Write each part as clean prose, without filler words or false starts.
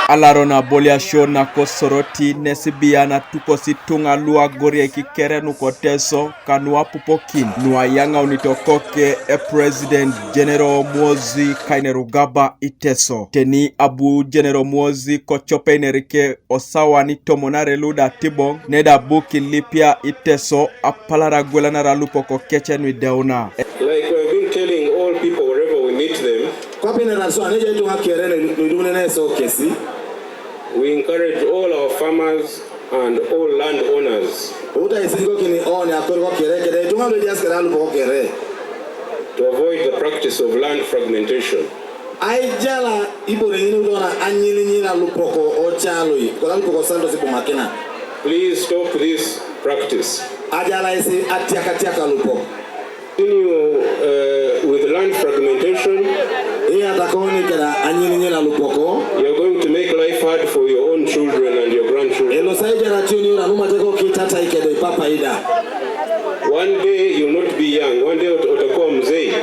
Alarona bolia shona ko soroti nesibiana tuko situnga lua gorie kikere nuko Teso kanua pupokin nua yanga unitokoke President General Muhoozi kainerugaba Iteso teni abu General Muhoozi kochope inerike osawa ni tomonare luda tibong neda buki lipia Iteso Apalar gwelana Alupok keche nwi deuna. Like we've been telling all people wherever we meet them, we encourage all our farmers and all landowners to avoid the practice of land fragmentation. Please stop this practice. Continue with land fragmentation. You're going to make life hard for your own children and your grandchildren. One day you'll not be young. One day utakuwa mzee.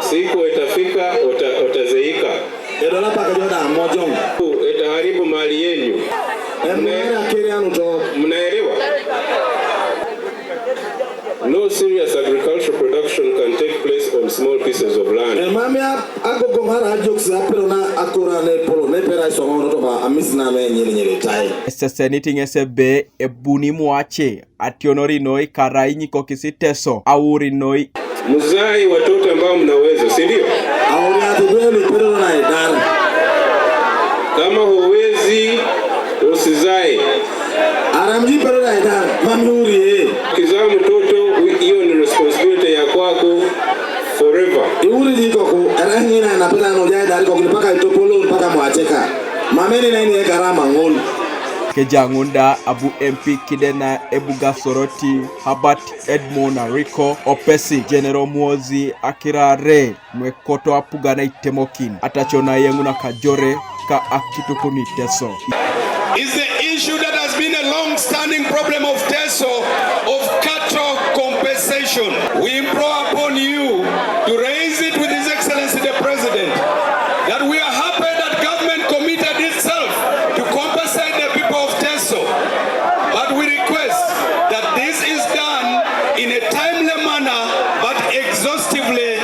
Siku itafika utazeeka. Itaharibu mali yenu. Mnaelewa? No serious agricultural production can take place on small pieces of land. Seseniting SB ebuni muache ationori noi karaini kokisi Teso auri noi muzai watoto ambao mnaweza, si ndio? Kama huwezi usizae. Kizaa mtoto hiyo ni responsibility ya kwako forever. Kejangunda abu MP kidena ebuga soroti habat Edmona Rico opesi General Muhoozi akirare mwekoto apugana itemokin atachona yenguna kajore ka akitukuni Teso. Is the issue that has been a long-standing problem of Teso of cattle compensation. We implore upon you to raise it with His Excellency the President that we are happy that government committed itself to compensate the people of Teso. But we request that this is done in a timely manner but exhaustively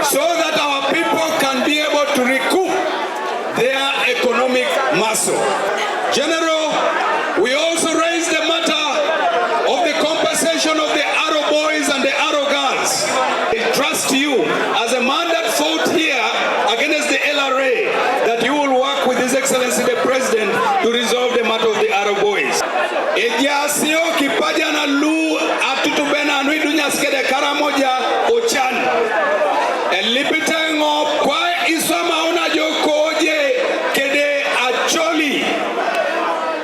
so that our people can be able to recoup their economic muscle. General, we also raise the matter of the compensation of the Arrow boys and the Arrow girls. I trust you as a man that fought here against the LRA that you will work with His Excellency the President to resolve the matter of the Arrow boys. Ejasio kipaja na lu atutubena anui dunya skede karamoja ochan. Elipitengo kwa isoma unajokoje kede acholi.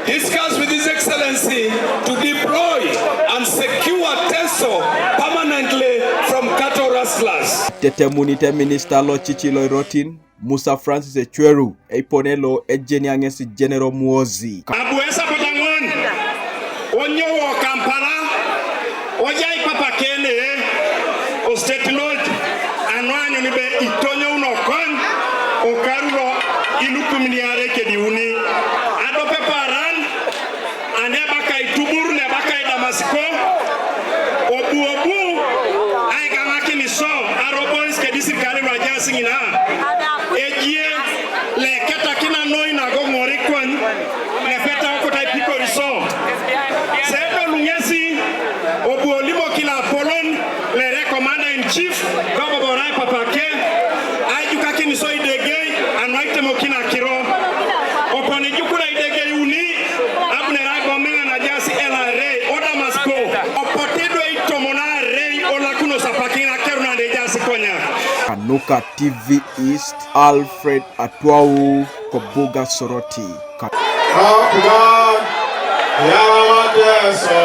Discuss with His Excellency to deploy and secure Teso permanently from cattle rustlers. Tetemunite Minister Lo Chichilo Rotin Musa Francis Echweru eiponelo ejeni angesi General Muhoozi. Abuesa potangon onyo wo Kampala ojai papa kene o state lord anwanyo nibe itonyo unokon okarulo ilukumniare kediuni adope paran ane baka ituburu ne baka idamasiko obu ai kama kini so arobois kedisi kali rajasi ngina ejie le keta kina noi na go ngori kwan le feta ko tai piko riso sendo lungesi obu olimo kila polon le commander in chief gobo borai papake ai juka kini so idege anwaite mokina kiro opone jukura idege uni abune rai bomenga na jasi LRA oda masko opotido itomona rei ola kuno sapakina keruna de jasi konya. Kanuka TV East Alfred Atwau Kobuga Soroti. Teso